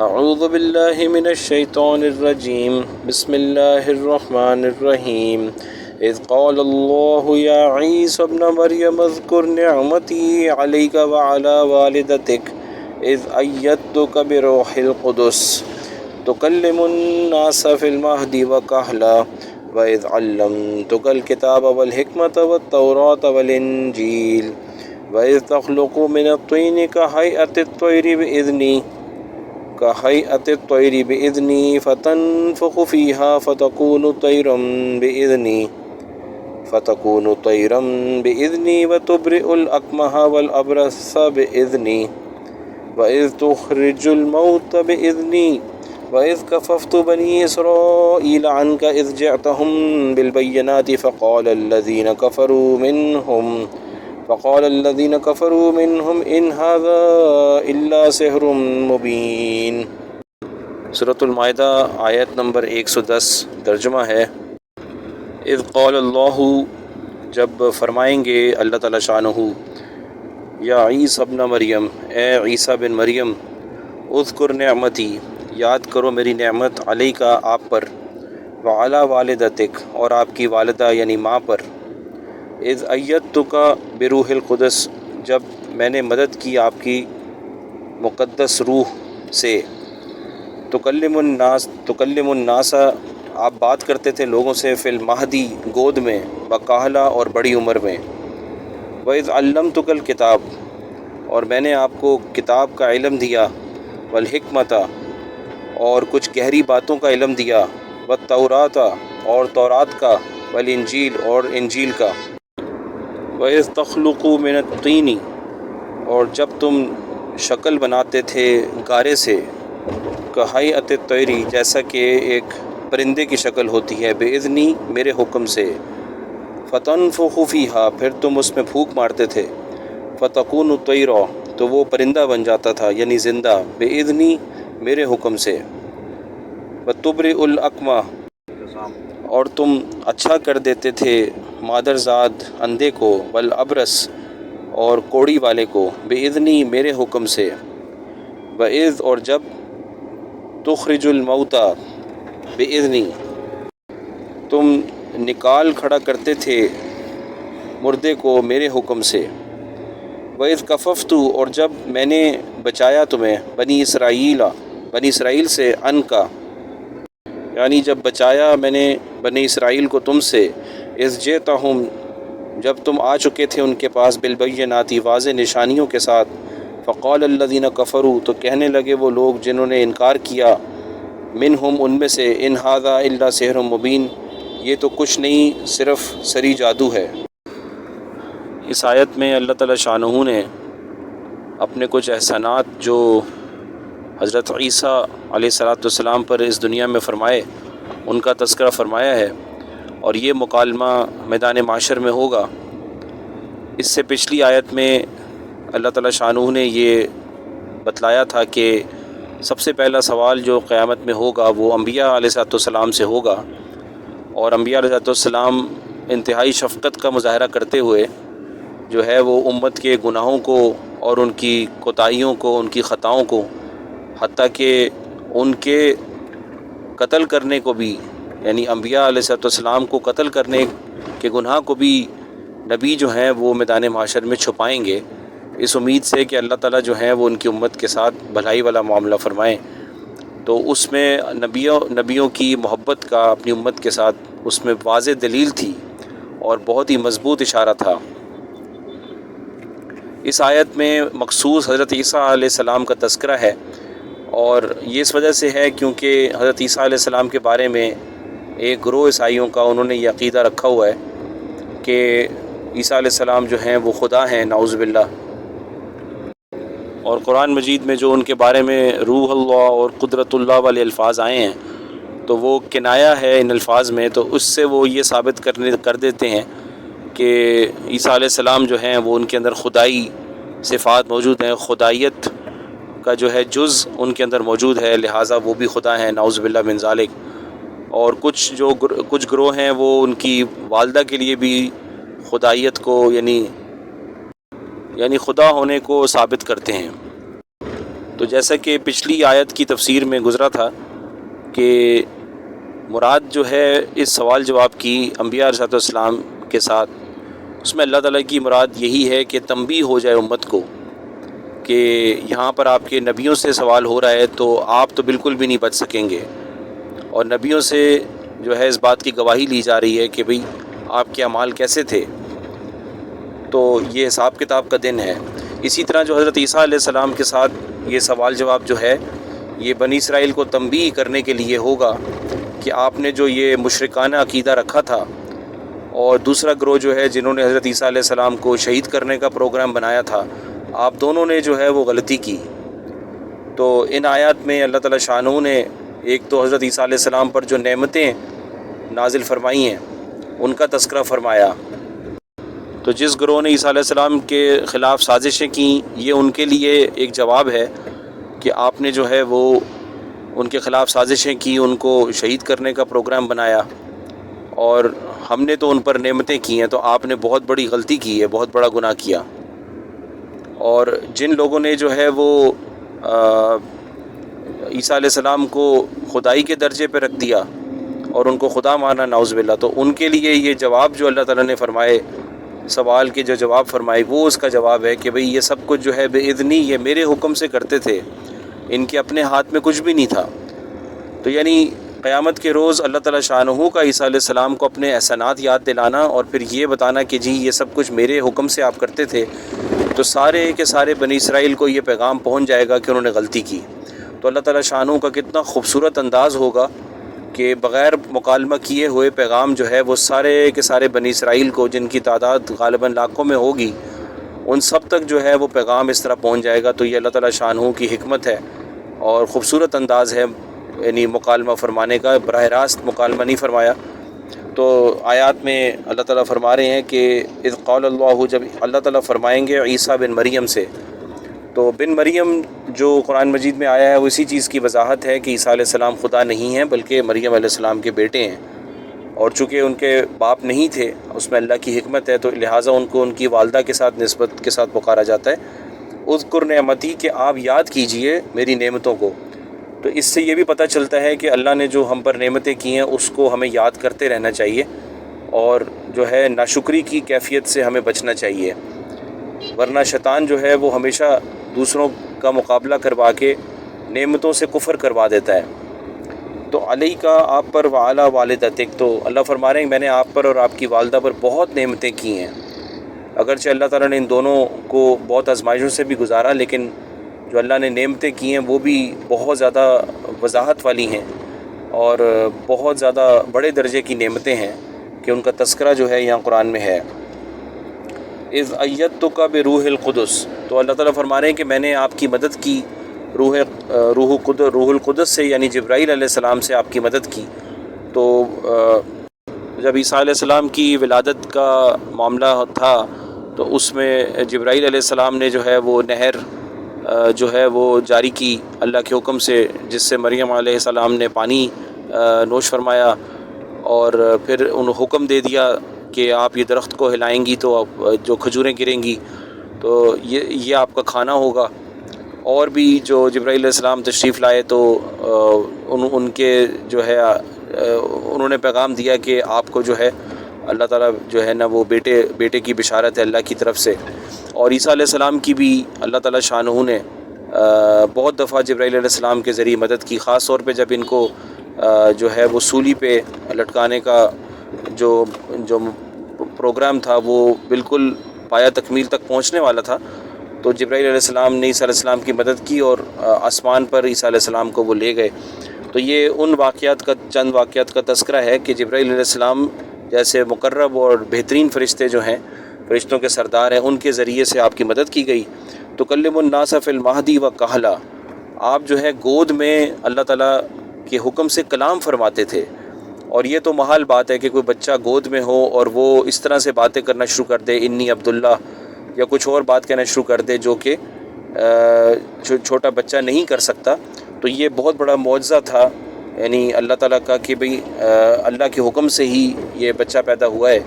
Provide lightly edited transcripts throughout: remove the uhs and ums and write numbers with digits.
اعوذ باللہ من الشیطان الرجیم بسم اللہ الرحمن الرحیم اذ قال اللہ یا عیسی ابن مریم اذکر نعمتی علیک وعلی والدتک اذ ایدتک بروح القدس تکلم الناس فی المہد وکہلا وَإِذْ عَلَّمْتُكَ الْكِتَابَ وَالْحِكْمَةَ وَالتَّوْرَاةَ وَالْإِنْجِيلَ وَإِذْ تَخْلُقُ مِنَ الطِّينِ كَهَيْئَةِ الطَّيْرِ بِإِذْنِي فَتَنفُخُ فِيهَا فَتَكُونُ طَيْرًا بِإِذْنِي وَتُبْرِئُ الْأَكْمَحَ وَالْأَبْرَصَ بِإِذْنِي وَإِذْ تُخْرِجُ الْمَوْتَى بِإِذْنِي وَإِذْ كَفَفْتُ بَنِي إِسْرَائِيلَ عَنْكَ إِذْ جِئْتَهُم بِالْبَيِّنَاتِ فَقَالَ الَّذِينَ كَفَرُوا مِنْهُمْ إِنْ هَذَا إِلَّا سِحْرٌ مُبِينٌ۔ سورۃ المائدہ آیت نمبر 110 ترجمہ ہے اذ قال اللہ، جب فرمائیں گے اللہ تعالیٰ شانہ، یا عیسی ابن مریم، اے عیسیٰ بن مریم، اذکر نعمتی، یاد کرو میری نعمت، علیکہ آپ پر، وعلی والدتک اور آپ کی والدہ یعنی ماں پر، اذ ایدتک بروح القدس، جب میں نے مدد کی آپ کی مقدس روح سے، تکلم الناس آپ بات کرتے تھے لوگوں سے، فی المہدی گود میں، وکہلا اور بڑی عمر میں، وَإِذْ عَلَّمْتُكَ الْكِتَابَ اور میں نے آپ کو کتاب کا علم دیا، والحکمت اور کچھ گہری باتوں کا علم دیا، والتوراۃ اور تورات کا، والانجیل اور انجیل کا، وَإِذْ تَخْلُقُ مِنَ الطِّينِ اور جب تم شکل بناتے تھے گارے سے، کہیئۃ الطیر جیسا کہ ایک پرندے کی شکل ہوتی ہے، بِإِذْنِی میرے حکم سے، فَتَنفُخُ فِیہا پھر تم اس میں پھونک مارتے تھے، فَتَکُونُ طَیرًا تو وہ پرندہ بن جاتا تھا یعنی زندہ، بِإِذْنِی میرے حکم سے، وَتُبْرِئُ الْأَکْمَحَ اور تم اچھا کر دیتے تھے مادرزاد اندھے کو، والابرص اور کوڑی والے کو، بِإِذْنِی میرے حکم سے، وَإِذْ اور جب تخرج الموتى بِإِذْنِی تم نکال کھڑا کرتے تھے مردے کو میرے حکم سے، وَإِذْ كَفَفْتُ اور جب میں نے بچایا تمہیں، بنی اسرائیل سے، ان کا یعنی جب بچایا میں نے بنی اسرائیل کو تم سے، اذ جئتہم جب تم آ چکے تھے ان کے پاس، بالبینات واضح نشانیوں کے ساتھ، فقال الذین کفروا تو کہنے لگے وہ لوگ جنہوں نے انکار کیا، منہم ان میں سے، ان ھذا الا سحر مبین یہ تو کچھ نہیں صرف سری جادو ہے۔ اس آیت میں اللہ تعالیٰ شانہ نے اپنے کچھ احسانات جو حضرت عیسیٰ علیہ السلام پر اس دنیا میں فرمائے ان کا تذکرہ فرمایا ہے، اور یہ مکالمہ میدان معاشر میں ہوگا۔ اس سے پچھلی آیت میں اللہ تعالیٰ شانہ نے یہ بتلایا تھا کہ سب سے پہلا سوال جو قیامت میں ہوگا وہ انبیاء علیہ السلام سے ہوگا، اور انبیاء علیہ السلام انتہائی شفقت کا مظاہرہ کرتے ہوئے جو ہے وہ امت کے گناہوں کو اور ان کی کوتاہیوں کو، ان کی خطاؤں کو، حتیٰ کہ ان کے قتل کرنے کو بھی، یعنی انبیاء علیہ السلام کو قتل کرنے کے گناہ کو بھی نبی جو ہیں وہ میدان معاشر میں چھپائیں گے، اس امید سے کہ اللہ تعالیٰ جو ہیں وہ ان کی امت کے ساتھ بھلائی والا معاملہ فرمائیں۔ تو اس میں نبیوں کی محبت کا اپنی امت کے ساتھ اس میں واضح دلیل تھی اور بہت ہی مضبوط اشارہ تھا۔ اس آیت میں مخصوص حضرت عیسیٰ علیہ السلام کا تذکرہ ہے، اور یہ اس وجہ سے ہے کیونکہ حضرت عیسیٰ علیہ السلام کے بارے میں ایک گروہ عیسائیوں کا انہوں نے یہ عقیدہ رکھا ہوا ہے کہ عیسیٰ علیہ السلام جو ہیں وہ خدا ہیں، نعوذ باللہ، اور قرآن مجید میں جو ان کے بارے میں روح اللہ اور قدرت اللہ والے الفاظ آئے ہیں تو وہ کنایہ ہے ان الفاظ میں، تو اس سے وہ یہ ثابت کر دیتے ہیں کہ عیسیٰ علیہ السلام جو ہیں وہ ان کے اندر خدائی صفات موجود ہیں، خدائیت کا جو ہے جز ان کے اندر موجود ہے، لہٰذا وہ بھی خدا ہیں، نعوذ باللہ من ذالک۔ اور کچھ گروہ ہیں وہ ان کی والدہ کے لیے بھی خدائیت کو یعنی خدا ہونے کو ثابت کرتے ہیں۔ تو جیسا کہ پچھلی آیت کی تفسیر میں گزرا تھا کہ مراد جو ہے اس سوال جواب کی انبیاء علیہ السلام کے ساتھ، اس میں اللہ تعالیٰ کی مراد یہی ہے کہ تنبیہ ہو جائے امت کو کہ یہاں پر آپ کے نبیوں سے سوال ہو رہا ہے تو آپ تو بالکل بھی نہیں بچ سکیں گے، اور نبیوں سے جو ہے اس بات کی گواہی لی جا رہی ہے کہ بھئی آپ کے اعمال کیسے تھے، تو یہ حساب کتاب کا دن ہے۔ اسی طرح جو حضرت عیسیٰ علیہ السلام کے ساتھ یہ سوال جواب جو ہے یہ بنی اسرائیل کو تنبیہ کرنے کے لیے ہوگا کہ آپ نے جو یہ مشرکانہ عقیدہ رکھا تھا، اور دوسرا گروہ جو ہے جنہوں نے حضرت عیسیٰ علیہ السلام کو شہید کرنے کا پروگرام بنایا تھا، آپ دونوں نے جو ہے وہ غلطی کی۔ تو ان آیات میں اللہ تعالیٰ شانہ نے ایک تو حضرت عیسیٰ علیہ السلام پر جو نعمتیں نازل فرمائی ہیں ان کا تذکرہ فرمایا۔ تو جس گروہ نے عیسیٰ علیہ السلام کے خلاف سازشیں کیں، یہ ان کے لیے ایک جواب ہے کہ آپ نے جو ہے وہ ان کے خلاف سازشیں کی، ان کو شہید کرنے کا پروگرام بنایا، اور ہم نے تو ان پر نعمتیں کی ہیں، تو آپ نے بہت بڑی غلطی کی ہے، بہت بڑا گناہ کیا۔ اور جن لوگوں نے جو ہے وہ عیسیٰ علیہ السلام کو خدائی کے درجے پہ رکھ دیا اور ان کو خدا مانا، نعوذ باللہ، تو ان کے لیے یہ جواب جو اللہ تعالیٰ نے فرمائے، سوال کے جو جواب فرمائے، وہ اس کا جواب ہے کہ بھئی یہ سب کچھ جو ہے بِإِذْنِی، یہ میرے حکم سے کرتے تھے، ان کے اپنے ہاتھ میں کچھ بھی نہیں تھا۔ تو یعنی قیامت کے روز اللہ تعالیٰ شانہ کا عیسیٰ علیہ السلام کو اپنے احسانات یاد دلانا اور پھر یہ بتانا کہ جی یہ سب کچھ میرے حکم سے آپ کرتے تھے، تو سارے کے سارے بنی اسرائیل کو یہ پیغام پہنچ جائے گا کہ انہوں نے غلطی کی۔ تو اللہ تعالیٰ شانہ کا کتنا خوبصورت انداز ہوگا کہ بغیر مکالمہ کیے ہوئے پیغام جو ہے وہ سارے کے سارے بنی اسرائیل کو، جن کی تعداد غالباً لاکھوں میں ہوگی، ان سب تک جو ہے وہ پیغام اس طرح پہنچ جائے گا۔ تو یہ اللہ تعالیٰ شانہ کی حکمت ہے اور خوبصورت انداز ہے، یعنی مکالمہ فرمانے کا، براہ راست مکالمہ نہیں فرمایا۔ تو آیات میں اللہ تعالیٰ فرما رہے ہیں کہ اذ قال اللہ، جب اللہ تعالیٰ فرمائیں گے عیسیٰ بن مریم سے، تو بن مریم جو قرآن مجید میں آیا ہے وہ اسی چیز کی وضاحت ہے کہ عیسیٰ علیہ السلام خدا نہیں ہیں بلکہ مریم علیہ السلام کے بیٹے ہیں، اور چونکہ ان کے باپ نہیں تھے، اس میں اللہ کی حکمت ہے، تو لہٰذا ان کو ان کی والدہ کے ساتھ نسبت کے ساتھ پکارا جاتا ہے۔ اذکر نعمتی، کہ آپ یاد کیجئے میری نعمتوں کو۔ تو اس سے یہ بھی پتہ چلتا ہے کہ اللہ نے جو ہم پر نعمتیں کی ہیں اس کو ہمیں یاد کرتے رہنا چاہیے، اور جو ہے ناشکری کی کیفیت سے ہمیں بچنا چاہیے، ورنہ شیطان جو ہے وہ ہمیشہ دوسروں کا مقابلہ کروا کے نعمتوں سے کفر کروا دیتا ہے۔ تو علیہ کا، آپ پر، وعلی والدتک، تو اللہ فرما رہے ہیں میں نے آپ پر اور آپ کی والدہ پر بہت نعمتیں کی ہیں۔ اگرچہ اللہ تعالیٰ نے ان دونوں کو بہت آزمائشوں سے بھی گزارا، لیکن جو اللہ نے نعمتیں کی ہیں وہ بھی بہت زیادہ وضاحت والی ہیں اور بہت زیادہ بڑے درجے کی نعمتیں ہیں کہ ان کا تذکرہ جو ہے یہاں قرآن میں ہے۔ اذ ایدتک بروح القدس، تو اللہ تعالیٰ فرما رہے ہیں کہ میں نے آپ کی مدد کی روح القدس سے، یعنی جبرائیل علیہ السلام سے آپ کی مدد کی۔ تو جب عیسیٰ علیہ السلام کی ولادت کا معاملہ تھا تو اس میں جبرائیل علیہ السلام نے جو ہے وہ نہر جو ہے وہ جاری کی اللہ کے حکم سے، جس سے مریم علیہ السلام نے پانی نوش فرمایا، اور پھر انہوں حکم دے دیا کہ آپ یہ درخت کو ہلائیں گی تو جو کھجوریں گریں گی تو یہ آپ کا کھانا ہوگا۔ اور بھی جو جبرائیل علیہ السلام تشریف لائے تو ان کے جو ہے انہوں نے پیغام دیا کہ آپ کو جو ہے اللہ تعالیٰ جو ہے نا وہ بیٹے کی بشارت ہے اللہ کی طرف سے۔ اور عیسیٰ علیہ السلام کی بھی اللہ تعالیٰ شانہ نے بہت دفعہ جبرائیل علیہ السلام کے ذریعے مدد کی، خاص طور پہ جب ان کو جو ہے وہ سولی پہ لٹکانے کا جو پروگرام تھا وہ بالکل پایا تکمیل تک پہنچنے والا تھا، تو جبرائیل علیہ السلام نے عیسیٰ علیہ السلام کی مدد کی اور آسمان پر عیسیٰ علیہ السلام کو وہ لے گئے۔ تو یہ ان واقعات کا، چند واقعات کا تذکرہ ہے کہ جبرائیل علیہ السلام جیسے مقرب اور بہترین فرشتے جو ہیں، فرشتوں کے سردار ہیں، ان کے ذریعے سے آپ کی مدد کی گئی۔ تو کلم الناس فی المہدی و کہلا، آپ جو ہے گود میں اللہ تعالیٰ کے حکم سے کلام فرماتے تھے، اور یہ تو محال بات ہے کہ کوئی بچہ گود میں ہو اور وہ اس طرح سے باتیں کرنا شروع کر دے، انی عبداللہ، یا کچھ اور بات کہنا شروع کر دے جو کہ چھوٹا بچہ نہیں کر سکتا۔ تو یہ بہت بڑا معجزہ تھا یعنی اللہ تعالیٰ کا کہ بھئی اللہ کے حکم سے ہی یہ بچہ پیدا ہوا ہے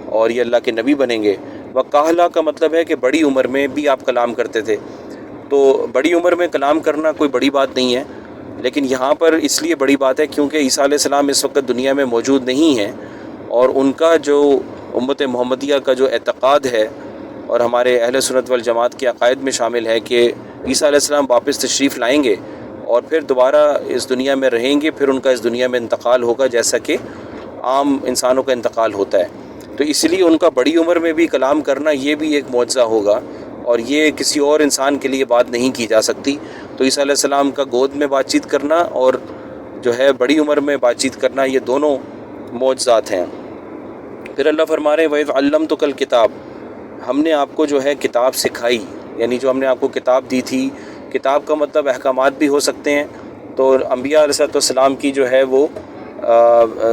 اور یہ اللہ کے نبی بنیں گے۔ وکاہلا کا مطلب ہے کہ بڑی عمر میں بھی آپ کلام کرتے تھے۔ تو بڑی عمر میں کلام کرنا کوئی بڑی بات نہیں ہے، لیکن یہاں پر اس لیے بڑی بات ہے کیونکہ عیسیٰ علیہ السلام اس وقت دنیا میں موجود نہیں ہیں، اور ان کا جو امت محمدیہ کا جو اعتقاد ہے اور ہمارے اہل سنت والجماعت کے عقائد میں شامل ہے کہ عیسیٰ علیہ السلام واپس تشریف لائیں گے اور پھر دوبارہ اس دنیا میں رہیں گے، پھر ان کا اس دنیا میں انتقال ہوگا جیسا کہ عام انسانوں کا انتقال ہوتا ہے۔ تو اس لیے ان کا بڑی عمر میں بھی کلام کرنا یہ بھی ایک معجزہ ہوگا، اور یہ کسی اور انسان کے لیے بات نہیں کی جا سکتی۔ تو عیسیٰ علیہ السلام کا گود میں بات چیت کرنا اور جو ہے بڑی عمر میں بات چیت کرنا، یہ دونوں معجزات ہیں۔ پھر اللہ فرما رہے ہیں وَإِذْ عَلَّمْتُكَ الْكِتَابَ، ہم نے آپ کو جو ہے کتاب سکھائی، یعنی جو ہم نے آپ کو کتاب دی تھی۔ کتاب کا مطلب احکامات بھی ہو سکتے ہیں، تو انبیاء علیہ السلام کی جو ہے وہ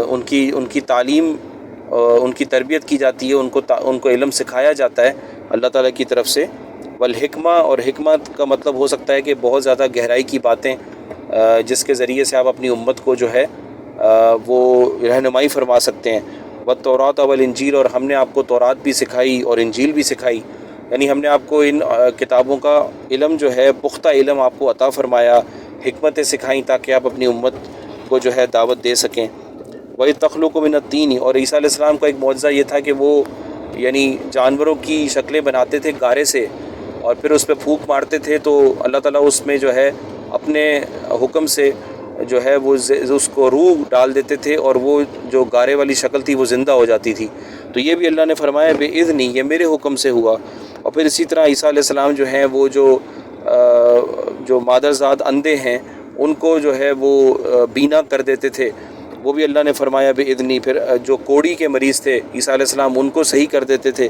ان کی تعلیم، ان کی تربیت کی جاتی ہے، ان کو علم سکھایا جاتا ہے اللہ تعالیٰ کی طرف سے۔ والحکمہ، اور حکمت کا مطلب ہو سکتا ہے کہ بہت زیادہ گہرائی کی باتیں، جس کے ذریعے سے آپ اپنی امت کو جو ہے وہ رہنمائی فرما سکتے ہیں۔ والتوراۃ والانجیل، اور ہم نے آپ کو تورات بھی سکھائی اور انجیل بھی سکھائی، یعنی ہم نے آپ کو ان کتابوں کا علم جو ہے پختہ علم آپ کو عطا فرمایا، حکمتیں سکھائیں تاکہ آپ اپنی امت کو جو ہے دعوت دے سکیں۔ وَإِذْ تَخْلُقُ مِنَ الطِّينِ، اور عیسیٰ علیہ السلام کا ایک معجزہ یہ تھا کہ وہ یعنی جانوروں کی شکلیں بناتے تھے گارے سے، اور پھر اس پہ پھونک مارتے تھے تو اللہ تعالیٰ اس میں جو ہے اپنے حکم سے جو ہے وہ اس کو روح ڈال دیتے تھے، اور وہ جو گارے والی شکل تھی وہ زندہ ہو جاتی تھی۔ تو یہ بھی اللہ نے فرمایا بِإِذْنِی، یہ میرے حکم سے ہوا۔ اور پھر اسی طرح عیسیٰ علیہ السلام جو ہیں وہ جو مادرزاد اندھے ہیں ان کو جو ہے وہ بینا کر دیتے تھے، وہ بھی اللہ نے فرمایا بِإِذْنِی۔ پھر جو کوڑی کے مریض تھے عیسیٰ علیہ السلام ان کو صحیح کر دیتے تھے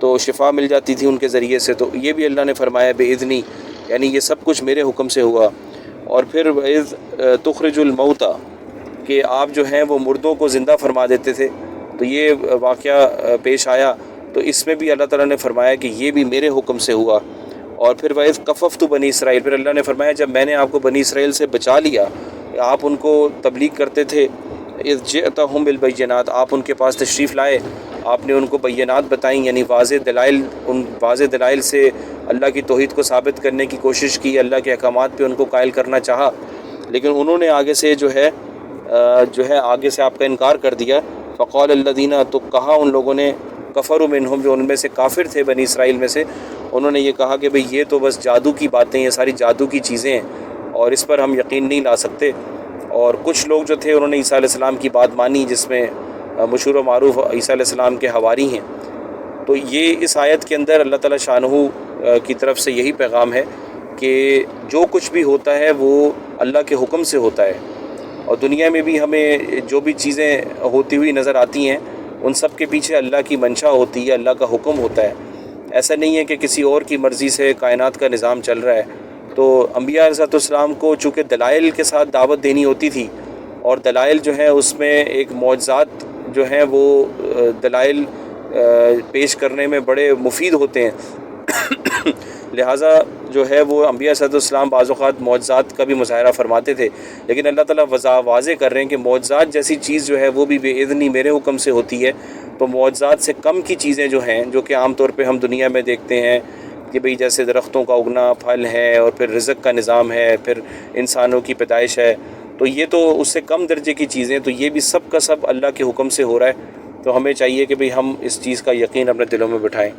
تو شفا مل جاتی تھی ان کے ذریعے سے، تو یہ بھی اللہ نے فرمایا بِإِذْنِی، یعنی یہ سب کچھ میرے حکم سے ہوا۔ اور پھر وَإِذْ تُخْرِجُ الْمَوْتَى، کہ آپ جو ہیں وہ مردوں کو زندہ فرما دیتے تھے، تو یہ واقعہ پیش آیا، تو اس میں بھی اللہ تعالیٰ نے فرمایا کہ یہ بھی میرے حکم سے ہوا۔ اور پھر وَإِذْ كَفَفْتُ بَنِي اسرائیل، پھر اللہ نے فرمایا جب میں نے آپ کو بنی اسرائیل سے بچا لیا، آپ ان کو تبلیغ کرتے تھے، اِذْ جِئْتَهُم بِالْبَيِّنَاتِ، آپ ان کے پاس تشریف لائے، آپ نے ان کو بینات بتائیں، یعنی واضح دلائل، ان واضح دلائل سے اللہ کی توحید کو ثابت کرنے کی کوشش کی، اللہ کے احکامات پہ ان کو قائل کرنا چاہا، لیکن انہوں نے آگے سے آگے سے آپ کا انکار کر دیا۔ فقال الذین، تو کہا ان لوگوں نے، کفروا منہم، جو ان میں سے کافر تھے بنی اسرائیل میں سے، انہوں نے یہ کہا کہ بھئی یہ تو بس جادو کی باتیں، یہ ساری جادو کی چیزیں ہیں اور اس پر ہم یقین نہیں لا سکتے۔ اور کچھ لوگ جو تھے انہوں نے عیسیٰ علیہ السلام کی بات مانی، جس میں مشہور و معروف عیسیٰ علیہ السلام کے حواری ہیں۔ تو یہ اس آیت کے اندر اللہ تعالیٰ شانہ کی طرف سے یہی پیغام ہے کہ جو کچھ بھی ہوتا ہے وہ اللہ کے حکم سے ہوتا ہے، اور دنیا میں بھی ہمیں جو بھی چیزیں ہوتی ہوئی نظر آتی ہیں ان سب کے پیچھے اللہ کی منشا ہوتی ہے، اللہ کا حکم ہوتا ہے۔ ایسا نہیں ہے کہ کسی اور کی مرضی سے کائنات کا نظام چل رہا ہے۔ تو انبیاء علیہ السلام کو چونکہ دلائل کے ساتھ دعوت دینی ہوتی تھی، اور دلائل جو ہیں اس میں ایک معجزات جو ہیں وہ دلائل پیش کرنے میں بڑے مفید ہوتے ہیں، لہٰذا جو ہے وہ انبیاء صلی اللہ علیہ وسلم بعض اوقات معجزات کا بھی مظاہرہ فرماتے تھے، لیکن اللہ تعالیٰ واضح کر رہے ہیں کہ معجزات جیسی چیز جو ہے وہ بھی بِإِذْنِی، میرے حکم سے ہوتی ہے۔ تو معجزات سے کم کی چیزیں جو ہیں، جو کہ عام طور پہ ہم دنیا میں دیکھتے ہیں کہ بھئی جیسے درختوں کا اگنا، پھل ہے، اور پھر رزق کا نظام ہے، پھر انسانوں کی پیدائش ہے، تو یہ تو اس سے کم درجے کی چیزیں، تو یہ بھی سب کا سب اللہ کے حکم سے ہو رہا ہے۔ تو ہمیں چاہیے کہ بھئی ہم اس چیز کا یقین اپنے دلوں میں بٹھائیں۔